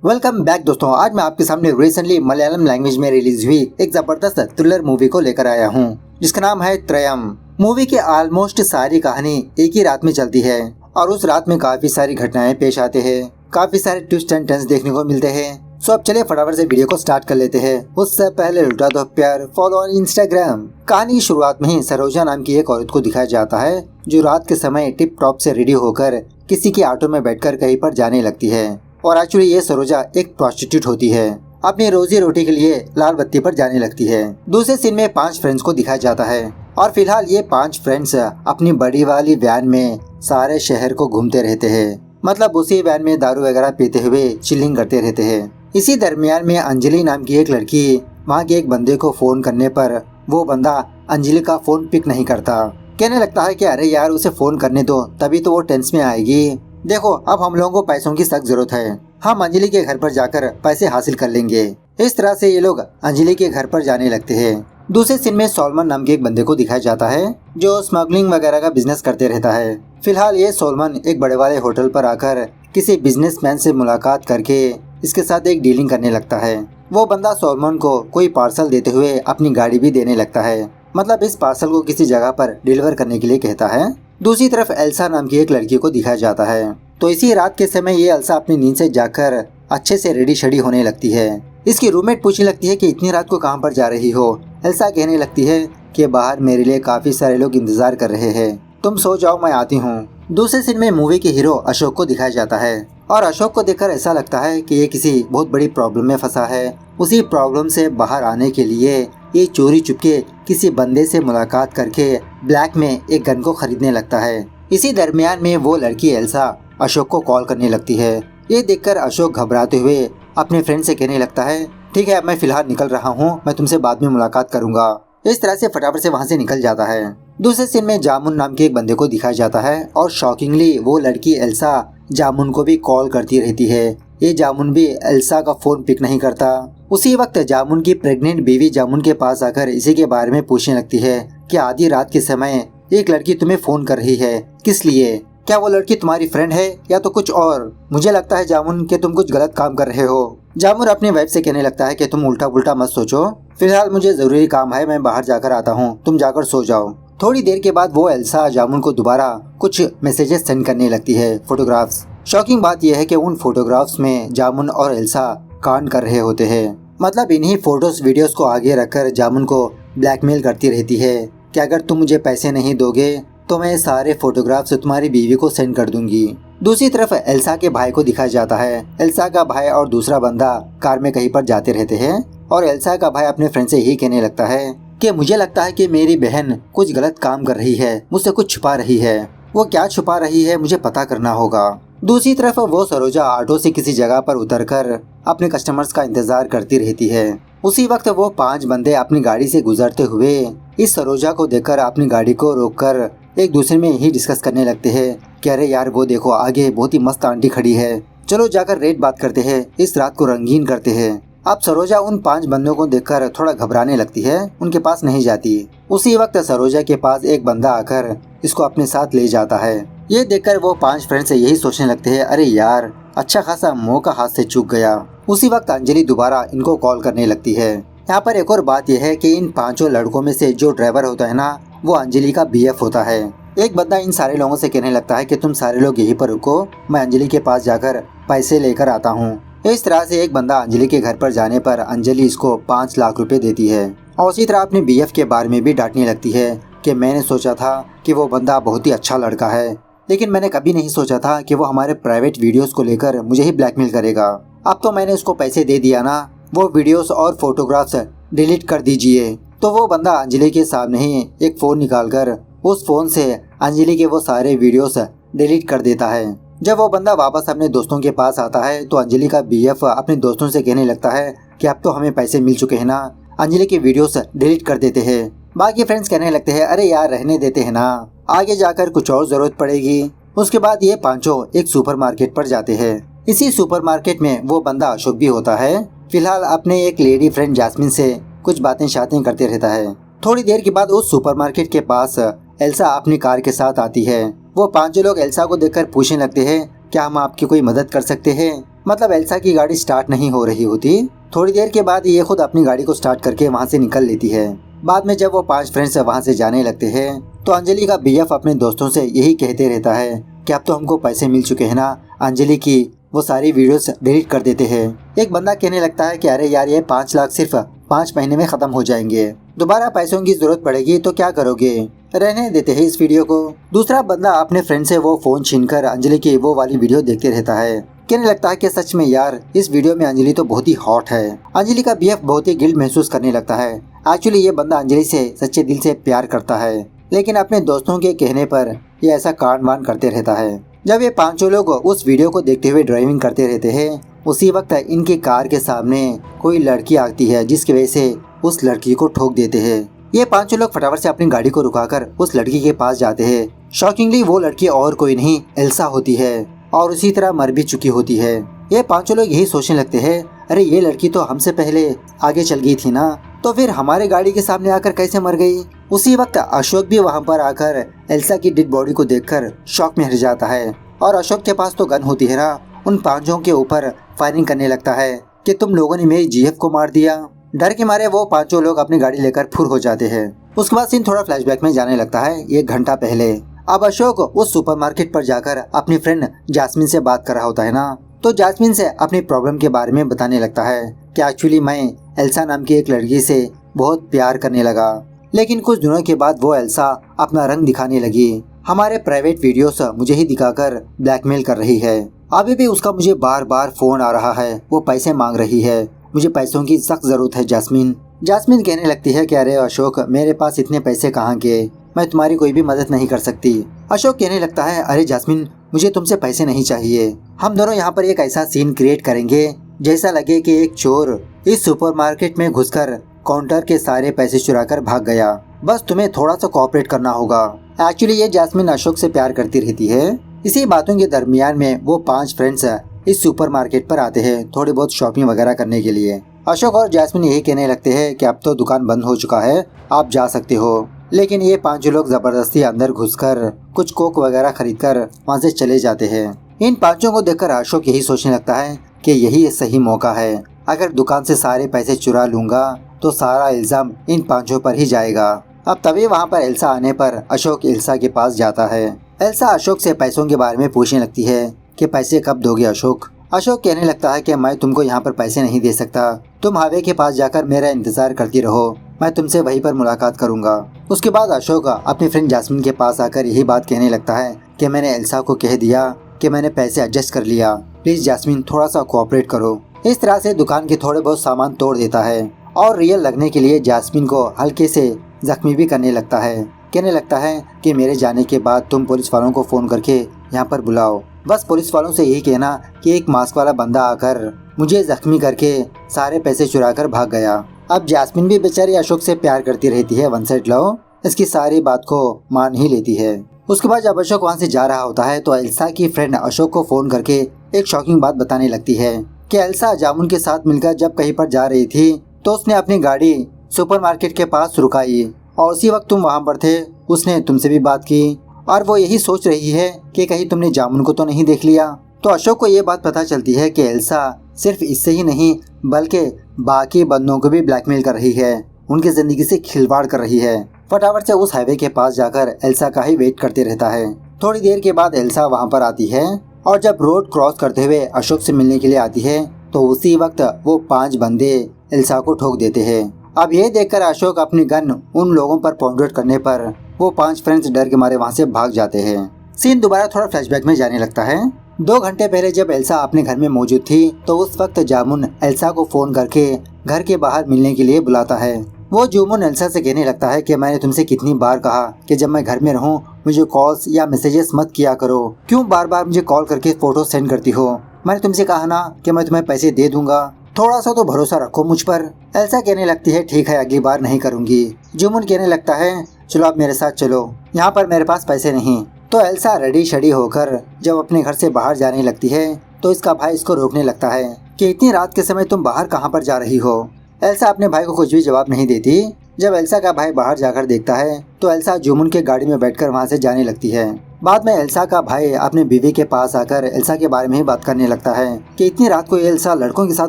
Welcome back दोस्तों। आज मैं आपके सामने रिसेंटली मलयालम लैंग्वेज में रिलीज हुई एक जबरदस्त थ्रिलर मूवी को लेकर आया हूँ, जिसका नाम है त्रयम। मूवी की ऑलमोस्ट सारी कहानी एक ही रात में चलती है और उस रात में काफी सारी घटनाएं पेश आते हैं, काफी सारे ट्विस्ट एंड टर्न्स देखने को मिलते हैं। सो अब चलिए फटाफट से वीडियो को स्टार्ट कर लेते हैं। उससे पहले लुटा दो प्यार, फॉलो ऑन इंस्टाग्राम। कहानी की शुरुआत में ही सरोजा नाम की एक औरत को दिखाया जाता है जो रात के समय टिप टॉप से रेडी होकर किसी के ऑटो में बैठकर कहीं पर जाने लगती है। और एक्चुअली ये सरोजा एक प्रोस्टिट्यूट होती है, अपनी रोजी रोटी के लिए लाल बत्ती पर जाने लगती है। दूसरे सीन में 5 फ्रेंड्स को दिखाया जाता है और फिलहाल ये 5 फ्रेंड्स अपनी बड़ी वाली वैन में सारे शहर को घूमते रहते हैं। मतलब उसी वैन में दारू वगैरह पीते हुए चिलिंग करते रहते हैं। इसी दरमियान में अंजलि नाम की एक लड़की वहाँ के एक बंदे को फोन करने पर वो बंदा अंजलि का फोन पिक नहीं करता। कहने लगता है कि अरे यार उसे फोन करने दो, तभी तो वो टेंस में आएगी। देखो अब हम लोगों को पैसों की सख्त जरूरत है, हम अंजलि के घर पर जाकर पैसे हासिल कर लेंगे। इस तरह से ये लोग अंजलि के घर पर जाने लगते हैं। दूसरे सीन में सोलमन नाम के एक बंदे को दिखाया जाता है जो स्मगलिंग वगैरह का बिजनेस करते रहता है। फिलहाल ये सोलमन एक बड़े वाले होटल पर आकर किसी बिजनेसमैन से मुलाकात करके इसके साथ एक डीलिंग करने लगता है। वो बंदा सोलमन को कोई पार्सल देते हुए अपनी गाड़ी भी देने लगता है, मतलब इस पार्सल को किसी जगह पर डिलीवर करने के लिए कहता है। दूसरी तरफ एल्सा नाम की एक लड़की को दिखाया जाता है। तो इसी रात के समय ये एल्सा अपनी नींद से जाकर अच्छे से रेडी शेडी होने लगती है। इसकी रूममेट पूछने लगती है कि इतनी रात को कहाँ पर जा रही हो। एल्सा कहने लगती है कि बाहर मेरे लिए काफी सारे लोग इंतजार कर रहे हैं, तुम सो जाओ मैं आती हूँ। दूसरे सीन में मूवी के हीरो अशोक को दिखाया जाता है और अशोक को देखकर ऐसा लगता है कि ये किसी बहुत बड़ी प्रॉब्लम में फंसा है। उसी प्रॉब्लम से बाहर आने के लिए ये चोरी चुपके किसी बंदे से मुलाकात करके ब्लैक में एक गन को खरीदने लगता है। इसी दरमियान में वो लड़की एल्सा अशोक को कॉल करने लगती है। ये देखकर अशोक घबराते हुए अपने फ्रेंड से कहने लगता है ठीक है मैं फिलहाल निकल रहा हूँ, मैं तुमसे बाद में मुलाकात करूंगा। इस तरह से फटाफट से वहाँ से निकल जाता है। दूसरे सीन में जामुन नाम के एक बंदे को दिखाया जाता है और शॉकिंगली वो लड़की एल्सा जामुन को भी कॉल करती रहती है। ये जामुन भी एल्सा का फोन पिक नहीं करता। उसी वक्त जामुन की प्रेग्नेंट बीवी जामुन के पास आकर इसी के बारे में पूछने लगती है कि आधी रात के समय एक लड़की तुम्हें फोन कर रही है, किस लिए? क्या वो लड़की तुम्हारी फ्रेंड है या तो कुछ और? मुझे लगता है जामुन कि तुम कुछ गलत काम कर रहे हो। जामुन अपनी वाइफ से कहने लगता है कि तुम उल्टा पुल्टा मत सोचो, फिलहाल मुझे जरूरी काम है, मैं बाहर जाकर आता हूँ, तुम जाकर सो जाओ। थोड़ी देर के बाद वो एल्सा जामुन को दोबारा कुछ मैसेजेस सेंड करने लगती है, फोटोग्राफ्स। शॉकिंग बात यह है कि उन फोटोग्राफ्स में जामुन और एल्सा कांड कर रहे होते हैं। मतलब इन्हीं फोटोज वीडियोस को आगे रखकर जामुन को ब्लैकमेल करती रहती है कि अगर तुम मुझे पैसे नहीं दोगे तो मैं सारे फोटोग्राफ्स तुम्हारी बीवी को सेंड कर दूंगी। दूसरी तरफ एल्सा के भाई को दिखाया जाता है। एल्सा का भाई और दूसरा बंदा कार में कहीं पर जाते रहते हैं और एल्सा का भाई अपने फ्रेंड से यही कहने लगता है कि मुझे लगता है कि मेरी बहन कुछ गलत काम कर रही है, मुझसे कुछ छुपा रही है। वो क्या छुपा रही है मुझे पता करना होगा। दूसरी तरफ वो सरोजा ऑटो से किसी जगह पर उतरकर अपने कस्टमर्स का इंतजार करती रहती है। उसी वक्त वो 5 बंदे अपनी गाड़ी से गुजरते हुए इस सरोजा को देखकर अपनी गाड़ी को रोककर एक दूसरे में यही डिस्कस करने लगते हैं कि अरे यार वो देखो आगे बहुत ही मस्त आंटी खड़ी है, चलो जाकर रेट बात करते हैं, इस रात को रंगीन करते हैं। अब सरोजा उन 5 बंदों को देखकर थोड़ा घबराने लगती है, उनके पास नहीं जाती। उसी वक्त सरोजा के पास एक बंदा आकर इसको अपने साथ ले जाता है। ये देखकर वो 5 फ्रेंड से यही सोचने लगते हैं अरे यार अच्छा खासा मौका हाथ से चूक गया। उसी वक्त अंजलि दोबारा इनको कॉल करने लगती है। यहाँ पर एक और बात यह है कि इन 5 लड़कों में से जो ड्राइवर होता है ना, वो अंजलि का बीएफ होता है। एक बंदा इन सारे लोगों से कहने लगता है कि तुम सारे लोग यहीं पर रुको, मैं अंजलि के पास जाकर पैसे लेकर आता हूँ। इस तरह से एक बंदा अंजलि के घर पर जाने पर अंजलि इसको 5 लाख रुपए देती है और उसी तरह अपने बीएफ के बारे में भी डांटने लगती है कि मैंने सोचा था कि वो बंदा बहुत ही अच्छा लड़का है, लेकिन मैंने कभी नहीं सोचा था कि वो हमारे प्राइवेट वीडियोस को लेकर मुझे ही ब्लैकमेल करेगा। अब तो मैंने उसको पैसे दे दिया ना, वो वीडियोस और फोटोग्राफ्स डिलीट कर दीजिए। तो वो बंदा अंजलि के सामने ही एक फ़ोन निकालकर उस फ़ोन से अंजलि के वो सारे वीडियोस डिलीट कर देता है। जब वो बंदा वापस अपने दोस्तों के पास आता है तो अंजलि का बीएफ अपने दोस्तों से कहने लगता है कि अब तो हमें पैसे मिल चुके हैं ना, अंजलि के वीडियोस डिलीट कर देते हैं। बाकी फ्रेंड्स कहने लगते हैं अरे यार रहने देते हैं ना, आगे जाकर कुछ और ज़रूरत पड़ेगी। उसके बाद ये 5 एक सुपरमार्केट पर जाते हैं। इसी सुपरमार्केट में वो बंदा अशोक भी होता है। फिलहाल अपने एक लेडी फ्रेंड जैस्मिन से कुछ बातें शातें करते रहता है। थोड़ी देर के बाद उस सुपरमार्केट के पास एल्सा अपनी कार के साथ आती है। वो 5 लोग एल्सा को देखकर पूछने लगते हैं क्या हम आपकी कोई मदद कर सकते हैं। मतलब एल्सा की गाड़ी स्टार्ट नहीं हो रही होती। थोड़ी देर के बाद ये खुद अपनी गाड़ी को स्टार्ट करके वहाँ से निकल लेती है। बाद में जब वो 5 फ्रेंड्स वहाँ से जाने लगते हैं तो अंजलि का बीएफ अपने दोस्तों से यही कहते रहता है कि अब तो हमको पैसे मिल चुके हैं ना। अंजलि की वो सारी वीडियोस डिलीट कर देते हैं। एक बंदा कहने लगता है कि अरे यार ये 5 लाख सिर्फ 5 महीने में खत्म हो जाएंगे, दोबारा पैसों की जरूरत पड़ेगी तो क्या करोगे, रहने देते हैं इस वीडियो को। दूसरा बंदा अपने फ्रेंड से वो फोन छीनकर अंजलि की वो वाली वीडियो देखते रहता है। कहने लगता है कि सच में यार इस वीडियो में अंजलि तो बहुत ही हॉट है। अंजलि का बीएफ बहुत ही गिल्ट महसूस करने लगता है। एक्चुअली ये बंदा अंजलि से सच्चे दिल से प्यार करता है, लेकिन अपने दोस्तों के कहने पर ये ऐसा कांड वांड करते रहता है। जब ये पांचों लोग उस वीडियो को देखते हुए ड्राइविंग करते रहते हैं, उसी वक्त इनकी कार के सामने कोई लड़की आती है जिसकी वजह से उस लड़की को ठोक देते हैं। ये पांचों लोग फटाफट से अपनी गाड़ी को रुकाकर उस लड़की के पास जाते हैं। शॉकिंगली वो लड़की और कोई नहीं एल्सा होती है और उसी तरह मर भी चुकी होती है। ये पांचों लोग यही सोचने लगते हैं, अरे ये लड़की तो हमसे पहले आगे चल गई थी ना, तो फिर हमारे गाड़ी के सामने आकर कैसे मर गई। उसी वक्त अशोक भी वहाँ पर आकर एल्सा की डेड बॉडी को देखकर शॉक में रह जाता है और अशोक के पास तो गन होती है ना, उन पांचों के ऊपर फायरिंग करने लगता है कि तुम लोगों ने मेरी जीएफ को मार दिया। डर के मारे वो पांचों लोग अपनी गाड़ी लेकर फुर हो जाते हैं। उसके बाद सीन थोड़ा फ्लैशबैक में जाने लगता है 1 घंटा पहले। अब अशोक उस सुपरमार्केट पर जाकर अपनी फ्रेंड जास्मिन से बात कर रहा होता है ना, तो जास्मिन से अपनी प्रॉब्लम के बारे में बताने लगता है कि एक्चुअली मैं एल्सा नाम की एक लड़की से बहुत प्यार करने लगा, लेकिन कुछ दिनों के बाद वो एल्सा अपना रंग दिखाने लगी। हमारे प्राइवेट वीडियोस मुझे ही दिखाकर ब्लैकमेल कर रही है। अभी भी उसका मुझे बार बार फोन आ रहा है, वो पैसे मांग रही है, मुझे पैसों की सख्त जरूरत है जास्मिन। जास्मिन कहने लगती है कि अरे अशोक मेरे पास इतने पैसे कहाँ के, मैं तुम्हारी कोई भी मदद नहीं कर सकती। अशोक कहने लगता है अरे जास्मिन मुझे तुमसे पैसे नहीं चाहिए, हम दोनों यहाँ पर एक ऐसा सीन क्रिएट करेंगे जैसा लगे कि एक चोर इस सुपरमार्केट में घुसकर काउंटर के सारे पैसे चुराकर भाग गया, बस तुम्हें थोड़ा सा कोऑपरेट करना होगा। एक्चुअली ये जास्मिन अशोक से प्यार करती रहती है। इसी बातों के दरमियान में वो 5 फ्रेंड्स इस सुपरमार्केट पर आते हैं थोड़ी बहुत शॉपिंग वगैरह करने के लिए। अशोक और जास्मिन यही कहने लगते हैं कि अब तो दुकान बंद हो चुका है, आप जा सकते हो, लेकिन ये 5 लोग जबरदस्ती अंदर घुसकर कुछ कोक वगैरह खरीदकर वहाँ से चले जाते हैं। इन 5 को देखकर अशोक यही सोचने लगता है कि यही सही मौका है, अगर दुकान से सारे पैसे चुरा लूंगा तो सारा इल्जाम इन 5 पर ही जाएगा। अब तभी वहाँ पर एल्सा आने पर अशोक एल्सा के पास जाता है। एल्सा अशोक से पैसों के बारे में पूछने लगती है कि पैसे कब दोगे अशोक। अशोक कहने लगता है कि मैं तुमको यहाँ पर पैसे नहीं दे सकता, तुम हाईवे के पास जाकर मेरा इंतजार करती रहो, मैं तुमसे वहीं पर मुलाकात करूंगा। उसके बाद अशोक अपनी फ्रेंड जास्मिन के पास आकर यही बात कहने लगता है कि मैंने एल्सा को कह दिया कि मैंने पैसे एडजस्ट कर लिया, प्लीज जास्मिन थोड़ा सा कोऑपरेट करो। इस तरह से दुकान के थोड़े बहुत सामान तोड़ देता है और रियल लगने के लिए जास्मिन को हल्के से जख्मी भी करने लगता है। कहने लगता है कि मेरे जाने के बाद तुम पुलिस वालों को फोन करके यहाँ पर बुलाओ, बस पुलिस वालों से यही कहना कि एक मास्क वाला बंदा आकर मुझे जख्मी करके सारे पैसे चुरा कर भाग गया। अब जास्मिन भी बेचारी अशोक से प्यार करती रहती है, वन साइड लव, इसकी सारी बात को मान ही लेती है। उसके बाद जब अशोक वहाँ से जा रहा होता है तो एल्सा की फ्रेंड अशोक को फोन करके एक शॉकिंग बात बताने लगती है कि एल्सा जामुन के साथ मिलकर जब कहीं पर जा रही थी तो उसने अपनी गाड़ी सुपरमार्केट के पास रुकाई और उसी वक्त तुम वहाँ पर थे, उसने तुमसे भी बात की और वो यही सोच रही है कि कहीं तुमने जामुन को तो नहीं देख लिया। तो अशोक को ये बात पता चलती है कि एल्सा सिर्फ इससे ही नहीं बल्कि बाकी बंदों को भी ब्लैकमेल कर रही है, उनकी जिंदगी से खिलवाड़ कर रही है। फटाफट से उस हाईवे के पास जाकर एल्सा का ही वेट करते रहता है। थोड़ी देर के बाद एल्सा वहाँ पर आती है और जब रोड क्रॉस करते हुए अशोक से मिलने के लिए आती है तो उसी वक्त वो 5 बंदे एल्सा को ठोक देते हैं। अब ये देखकर अशोक अपनी गन उन लोगों पर पॉइंट करने पर वो 5 फ्रेंड्स डर के मारे वहाँ से भाग जाते हैं। सीन दोबारा थोड़ा फ्लैशबैक में जाने लगता है। 2 घंटे पहले जब एल्सा अपने घर में मौजूद थी तो उस वक्त जामुन एल्सा को फोन करके घर के बाहर मिलने के लिए बुलाता है। वो जामुन एल्सा से कहने लगता है कि मैंने तुमसे कितनी बार कहा कि जब मैं घर में रहूं मुझे कॉल्स या मैसेजेस मत किया करो, क्यों बार बार मुझे कॉल करके फोटो सेंड करती हो। मैंने तुमसे कहा ना कि मैं तुम्हें पैसे दे दूंगा, थोड़ा सा तो भरोसा रखो मुझ पर। एल्सा कहने लगती है ठीक है अगली बार नहीं करूंगी। जामुन कहने लगता है चलो आप मेरे साथ चलो, यहाँ पर मेरे पास पैसे नहीं। तो एल्सा रेडी शेडी होकर जब अपने घर से बाहर जाने लगती है तो इसका भाई इसको रोकने लगता है कि इतनी रात के समय तुम बाहर कहाँ पर जा रही हो। एल्सा अपने भाई को कुछ भी जवाब नहीं देती। जब एल्सा का भाई बाहर जाकर देखता है तो एल्सा जामुन के गाड़ी में बैठकर वहाँ से जाने लगती है। बाद में एल्सा का भाई अपने बीवी के पास आकर एल्सा के बारे में ही बात करने लगता है कि इतनी रात को एल्सा लड़कों के साथ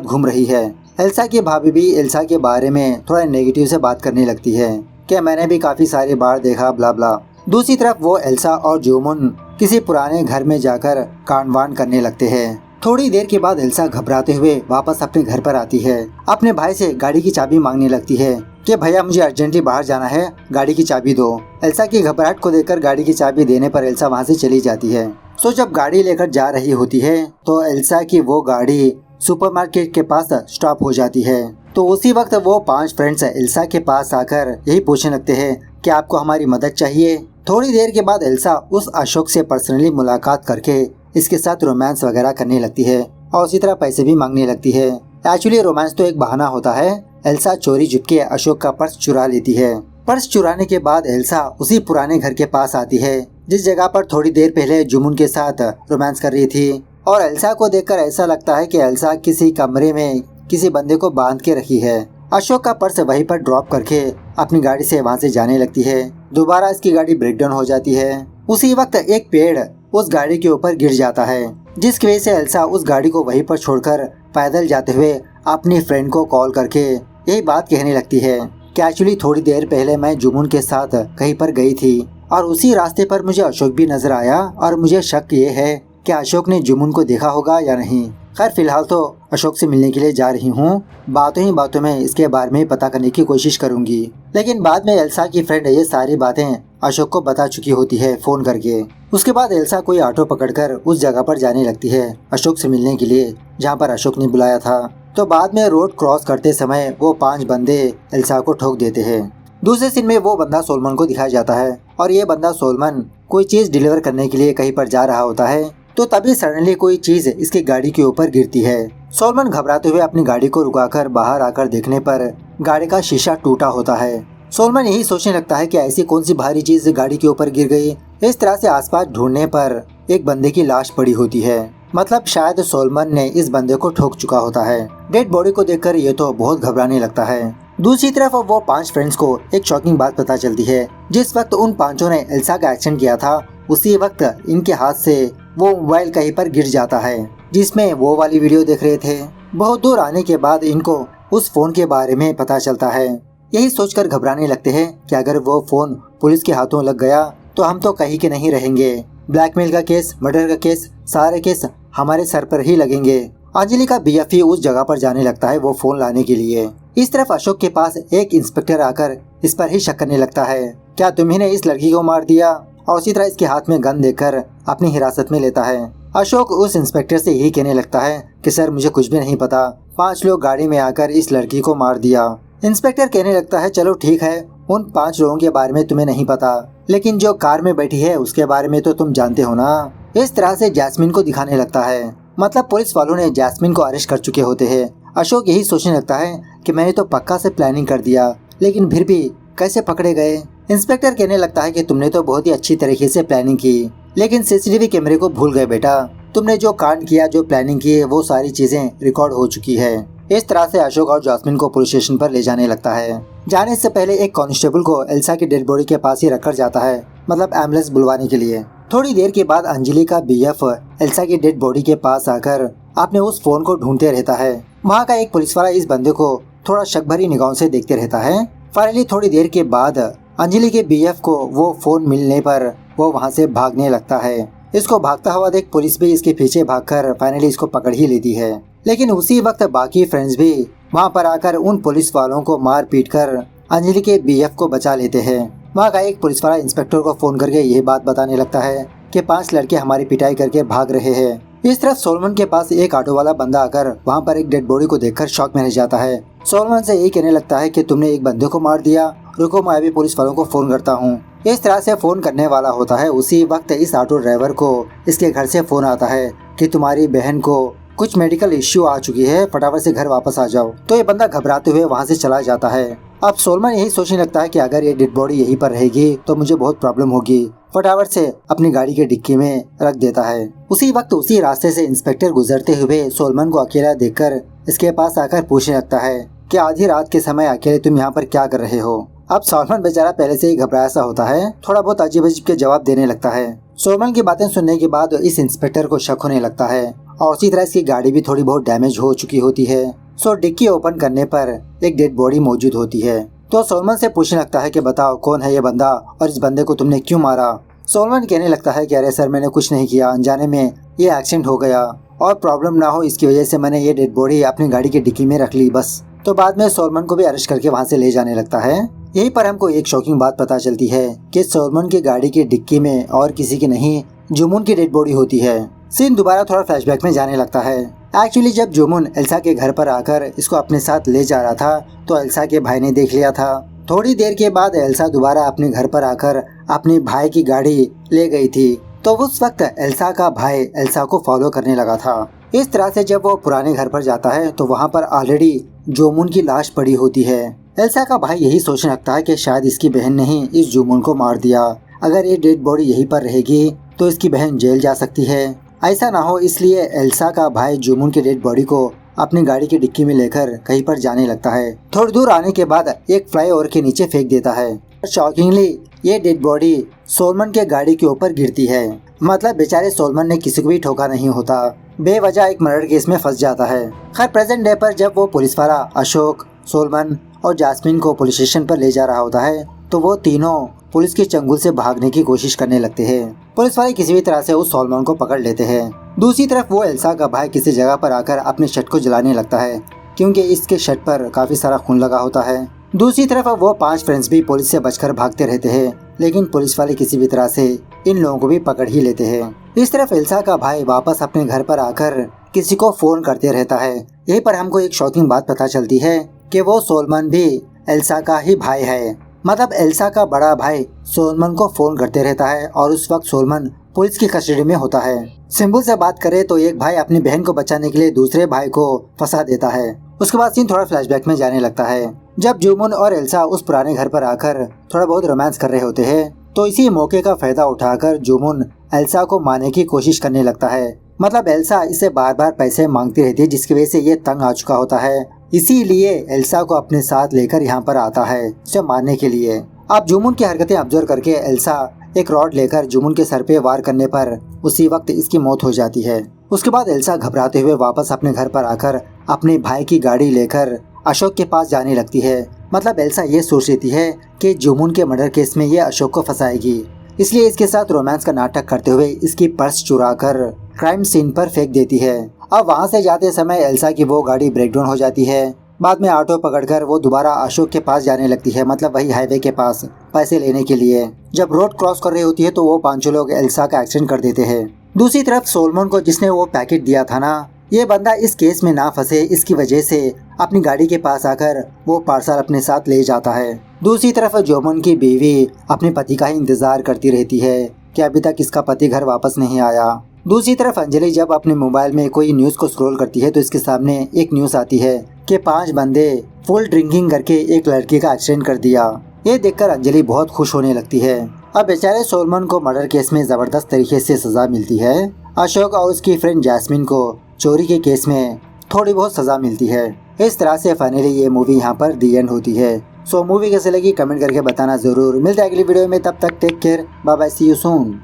घूम रही है। एल्सा की भाभी भी एल्सा के बारे में थोड़ा नेगेटिव से बात करने लगती है कि मैंने भी काफी सारी बार देखा ब्ला ब्ला। दूसरी तरफ वो एल्सा और जोमुन किसी पुराने घर में जाकर कांड करने लगते हैं। थोड़ी देर के बाद एल्सा घबराते हुए वापस अपने घर पर आती है। अपने भाई से गाड़ी की चाबी मांगने लगती है कि भैया मुझे अर्जेंटली बाहर जाना है, गाड़ी की चाबी दो। एल्सा की घबराहट को देखकर गाड़ी की चाबी देने पर एल्सा वहां से चली जाती है। सो जब गाड़ी लेकर जा रही होती है तो एल्सा की वो गाड़ी सुपरमार्केट के पास स्टॉप हो जाती है। तो उसी वक्त वो 5 फ्रेंड्स एल्सा के पास आकर यही पूछने लगते हैं कि आपको हमारी मदद चाहिए। थोड़ी देर के बाद एल्सा उस अशोक से पर्सनली मुलाकात करके इसके साथ रोमांस वगैरह करने लगती है और उसी तरह पैसे भी मांगने लगती है। एक्चुअली रोमांस तो एक बहाना होता है। एल्सा चोरी चुपके अशोक का पर्स चुरा लेती है। पर्स चुराने के बाद एल्सा उसी पुराने घर के पास आती है जिस जगह पर थोड़ी देर पहले जुमुन के साथ रोमांस कर रही थी। और एल्सा को देखकर ऐसा लगता है कि एल्सा किसी कमरे में किसी बंदे को बांध के रखी है। अशोक का पर्स वहीं पर ड्रॉप करके अपनी गाड़ी से वहां से जाने लगती है। दोबारा इसकी गाड़ी ब्रेकडाउन हो जाती है। उसी वक्त एक पेड़ उस गाड़ी के ऊपर गिर जाता है जिसकी वजह से एल्सा उस गाड़ी को वहीं पर छोड़कर पैदल जाते हुए अपनी फ्रेंड को कॉल करके यही बात कहने लगती है कि एक्चुअली थोड़ी देर पहले मैं जुमुन के साथ कहीं पर गई थी और उसी रास्ते पर मुझे अशोक भी नजर आया और मुझे शक ये है कि अशोक ने जुमुन को देखा होगा या नहीं। खैर फिलहाल तो अशोक से मिलने के लिए जा रही हूँ, बातों ही बातों में इसके बारे में पता करने की कोशिश करूंगी। लेकिन बाद में एल्सा की फ्रेंड ये सारी बातें अशोक को बता चुकी होती है फोन करके। उसके बाद एल्सा कोई ऑटो पकड़कर उस जगह पर जाने लगती है अशोक से मिलने के लिए जहाँ पर अशोक ने बुलाया था। तो बाद में रोड क्रॉस करते समय वो 5 बंदे एल्सा को ठोक देते हैं। दूसरे सीन में वो बंदा सोलमन को दिखाया जाता है और ये बंदा सोलमन कोई चीज डिलीवर करने के लिए कहीं पर जा रहा होता है। तो तभी सडनली कोई चीज इसकी गाड़ी के ऊपर गिरती है। सोलमन घबराते हुए अपनी गाड़ी को रुकाकर बाहर आकर देखने पर गाड़ी का शीशा टूटा होता है। सोलमन यही सोचने लगता है कि ऐसी कौन सी भारी चीज गाड़ी के ऊपर गिर गई। इस तरह से आसपास ढूंढने पर एक बंदे की लाश पड़ी होती है। मतलब शायद सोलमन ने इस बंदे को ठोक चुका होता है। डेड बॉडी को देखकर ये तो बहुत घबराने लगता है। दूसरी तरफ वो 5 फ्रेंड्स को एक शॉकिंग बात पता चलती है। जिस वक्त उन 5 ने एल्सा का एक्शन किया था उसी वक्त इनके हाथ से वो मोबाइल कहीं पर गिर जाता है जिसमें वो वाली वीडियो देख रहे थे। बहुत दूर आने के बाद इनको उस फोन के बारे में पता चलता है। यही सोचकर घबराने लगते हैं कि अगर वो फोन पुलिस के हाथों लग गया तो हम तो कहीं के नहीं रहेंगे। ब्लैकमेल का केस, मर्डर का केस, सारे केस हमारे सर पर ही लगेंगे। अंजलि का बीएफई उस जगह पर जाने लगता है वो फोन लाने के लिए। इस तरफ अशोक के पास एक इंस्पेक्टर आकर इस पर ही शक करने लगता है, क्या तुम्ही ने इस लड़की को मार दिया? और उसी तरह इसके हाथ में गन देकर अपनी हिरासत में लेता है। अशोक उस इंस्पेक्टर से यही कहने लगता है कि सर मुझे कुछ भी नहीं पता, 5 लोग गाड़ी में आकर इस लड़की को मार दिया। इंस्पेक्टर कहने लगता है चलो ठीक है, उन 5 लोगों के बारे में तुम्हें नहीं पता, लेकिन जो कार में बैठी है उसके बारे में तो तुम जानते हो ना। इस तरह से जैस्मिन को दिखाने लगता है। मतलब पुलिस वालों ने जैस्मिन को अरेस्ट कर चुके होते हैं। अशोक यही सोचने लगता है कि मैंने तो पक्का से प्लानिंग कर दिया, लेकिन फिर भी कैसे पकड़े गए। इंस्पेक्टर कहने लगता है कि तुमने तो बहुत ही अच्छी तरीके से प्लानिंग की, लेकिन सीसीटीवी कैमरे को भूल गए बेटा। तुमने जो कांड किया, जो प्लानिंग की है, वो सारी चीजें रिकॉर्ड हो चुकी है। इस तरह से अशोक और जैस्मिन को पुलिस स्टेशन पर ले जाने लगता है। जाने से पहले एक कांस्टेबल को एल्सा की डेड बॉडी के पास ही रखकर जाता है, मतलब एम्बुलेंस बुलवाने के लिए। थोड़ी देर के बाद अंजलि का बीएफ एल्सा की डेड बॉडी के पास आकर अपने उस फोन को ढूंढते रहता है। वहाँ का एक पुलिस वाला इस बंदे को थोड़ा शक भरी निगाहों से देखते रहता है। फाइनली थोड़ी देर के बाद अंजलि के बीएफ को वो फोन मिलने पर वो वहाँ से भागने लगता है। इसको भागता हुआ देख पुलिस भी इसके पीछे भागकर फाइनली इसको पकड़ ही लेती है। लेकिन उसी वक्त बाकी फ्रेंड्स भी वहाँ पर आकर उन पुलिस वालों को मार पीट कर अंजलि के बीएफ को बचा लेते हैं। वहाँ का एक पुलिस वाला इंस्पेक्टर को फोन करके यही बात बताने लगता है कि 5 लड़के हमारी पिटाई करके भाग रहे हैं। इस तरफ सोलमन के पास एक ऑटो वाला बंदा आकर वहाँ पर एक डेड बॉडी को देखकर शॉक में रह जाता है। सोलमन से यही कहने लगता है कि तुमने एक बंदे को मार दिया, रुको मैं अभी पुलिस वालों को फोन करता हूँ। इस तरह से फोन करने वाला होता है। उसी वक्त इस ऑटो ड्राइवर को इसके घर से फोन आता है कि तुम्हारी बहन को कुछ मेडिकल इश्यू आ चुकी है, फटाफट से घर वापस आ जाओ। तो ये बंदा घबराते हुए वहाँ से चला जाता है। अब सोलमन यही सोचने लगता है कि अगर ये डेड बॉडी यहीं पर रहेगी तो मुझे बहुत प्रॉब्लम होगी। फटाफट से अपनी गाड़ी के डिक्की में रख देता है। उसी वक्त उसी रास्ते से इंस्पेक्टर गुजरते हुए सोलमन को अकेला देखकर इसके पास आकर पूछने लगता है कि आधी रात के समय अकेले तुम यहाँ पर क्या कर रहे हो। अब सोलमन बेचारा पहले से ही घबराया सा होता है, थोड़ा बहुत अजीब अजीब के जवाब देने लगता है। सोलमन की बातें सुनने के बाद इस इंस्पेक्टर को शक होने लगता है और उसी तरह इसकी गाड़ी भी थोड़ी बहुत डैमेज हो चुकी होती है। सो डिक्की ओपन करने पर एक डेड बॉडी मौजूद होती है। तो सोलमन से पूछने लगता है कि बताओ कौन है ये बंदा और इस बंदे को तुमने क्यों मारा। सोलमन कहने लगता है कि अरे सर मैंने कुछ नहीं किया, अनजाने में ये एक्सीडेंट हो गया और प्रॉब्लम ना हो इसकी वजह से मैंने ये डेड बॉडी अपनी गाड़ी की डिक्की में रख ली बस। तो बाद में सोलमन को भी अरेस्ट करके वहाँ से ले जाने लगता है। यहीं पर हमको एक शॉकिंग बात पता चलती है कि सोलमन की गाड़ी की डिक्की में और किसी की नहीं जुमुन की डेड बॉडी होती है। सीन दोबारा थोड़ा फ्लैशबैक में जाने लगता है। एक्चुअली जब जुमुन एल्सा के घर पर आकर इसको अपने साथ ले जा रहा था तो एल्सा के भाई ने देख लिया था। थोड़ी देर के बाद एल्सा दोबारा अपने घर पर आकर अपने भाई की गाड़ी ले गई थी। तो उस वक्त एल्सा का भाई एल्सा को फॉलो करने लगा था। इस तरह से जब वो पुराने घर पर जाता है तो वहाँ पर ऑलरेडी जोमुन की लाश पड़ी होती है। एल्सा का भाई यही सोचने लगता है कि शायद इसकी बहन ने ही इस जोमुन को मार दिया। अगर ये डेड बॉडी यहीं पर रहेगी तो इसकी बहन जेल जा सकती है। ऐसा ना हो इसलिए एल्सा का भाई जोमुन की डेड बॉडी को अपनी गाड़ी की डिक्की में लेकर कहीं पर जाने लगता है। थोड़ी दूर आने के बाद एक फ्लाईओवर के नीचे फेंक देता है। शॉकिंगली ये डेड बॉडी सोलमन के गाड़ी के ऊपर गिरती है। मतलब बेचारे सोलमन ने किसी को भी ठोका नहीं होता, बेवजह एक मर्डर केस में फंस जाता है। खैर प्रेजेंट डे पर जब वो पुलिस वाला अशोक, सोलमन और जास्मिन को पुलिस स्टेशन पर ले जा रहा होता है तो वो तीनों पुलिस के चंगुल से भागने की कोशिश करने लगते हैं। पुलिस वाले किसी भी तरह से उस सोलमन को पकड़ लेते हैं। दूसरी तरफ वो एल्सा का भाई किसी जगह पर आकर अपने शर्ट को जलाने लगता है क्योंकि इसके शर्ट पर काफी सारा खून लगा होता है। दूसरी तरफ वो 5 फ्रेंड्स भी पुलिस से बचकर भागते रहते हैं, लेकिन पुलिस वाले किसी भी तरह से इन लोगों को भी पकड़ ही लेते हैं। इस तरफ एल्सा का भाई वापस अपने घर पर आकर किसी को फोन करते रहता है। यहीं पर हमको एक शॉकिंग बात पता चलती है कि वो सोलमन भी एल्सा का ही भाई है। मतलब एल्सा का बड़ा भाई सोलमन को फोन करते रहता है और उस वक्त सोलमन पुलिस की कस्टडी में होता है। सिंपल से बात करें तो एक भाई अपनी बहन को बचाने के लिए दूसरे भाई को फंसा देता है। उसके बाद सीन थोड़ा फ्लैशबैक में जाने लगता है। जब जुमुन और एल्सा उस पुराने घर पर आकर थोड़ा बहुत रोमांस कर रहे होते हैं तो इसी मौके का फायदा उठाकर जुमुन एल्सा को मारने की कोशिश करने लगता है। मतलब एल्सा इसे बार बार पैसे मांगती रहती है जिसकी वजह से ये तंग आ चुका होता है। इसीलिए एल्सा को अपने साथ लेकर यहाँ पर आता है उसे मारने के लिए। अब जुमुन की हरकतें ऑब्जर्व करके एल्सा एक रॉड लेकर जुमुन के सर पे वार करने पर उसी वक्त इसकी मौत हो जाती है। उसके बाद एल्सा घबराते हुए वापस अपने घर पर आकर अपने भाई की गाड़ी लेकर अशोक के पास जाने लगती है। मतलब एल्सा ये सोच लेती है कि जुमुन के मर्डर केस में ये अशोक को फंसाएगी, इसलिए इसके साथ रोमांस का नाटक करते हुए इसकी पर्स चुराकर क्राइम सीन पर फेंक देती है। अब वहाँ से जाते समय एल्सा की वो गाड़ी ब्रेकडाउन हो जाती है। बाद में ऑटो पकड़कर वो दोबारा अशोक के पास जाने लगती है, मतलब वही हाईवे के पास पैसे लेने के लिए। जब रोड क्रॉस कर रही होती है तो वो 5 लोग एल्सा का एक्सीडेंट कर देते हैं। दूसरी तरफ सोलमन को जिसने वो पैकेट दिया था ना, ये बंदा इस केस में ना फंसे इसकी वजह से अपनी गाड़ी के पास आकर वो पार्सल अपने साथ ले जाता है। दूसरी तरफ जोमुन की बीवी अपने पति का ही इंतजार करती रहती है कि अभी तक इसका पति घर वापस नहीं आया। दूसरी तरफ अंजलि जब अपने मोबाइल में कोई न्यूज को स्क्रॉल करती है तो इसके सामने एक न्यूज आती है कि 5 बंदे फुल ड्रिंकिंग करके एक लड़की का एक्सीडेंट कर दिया। ये देखकर अंजलि बहुत खुश होने लगती है। अब बेचारे सोलमन को मर्डर केस में जबरदस्त तरीके से सजा मिलती है। अशोक और उसकी फ्रेंड जैस्मिन को चोरी के केस में थोड़ी बहुत सजा मिलती है। इस तरह से फाइनली ये मूवी यहाँ पर दी एंड होती है। सो मूवी कैसे लगी कमेंट करके बताना जरूर। मिलते हैं अगली वीडियो में, तब तक take care, bye bye, see you soon.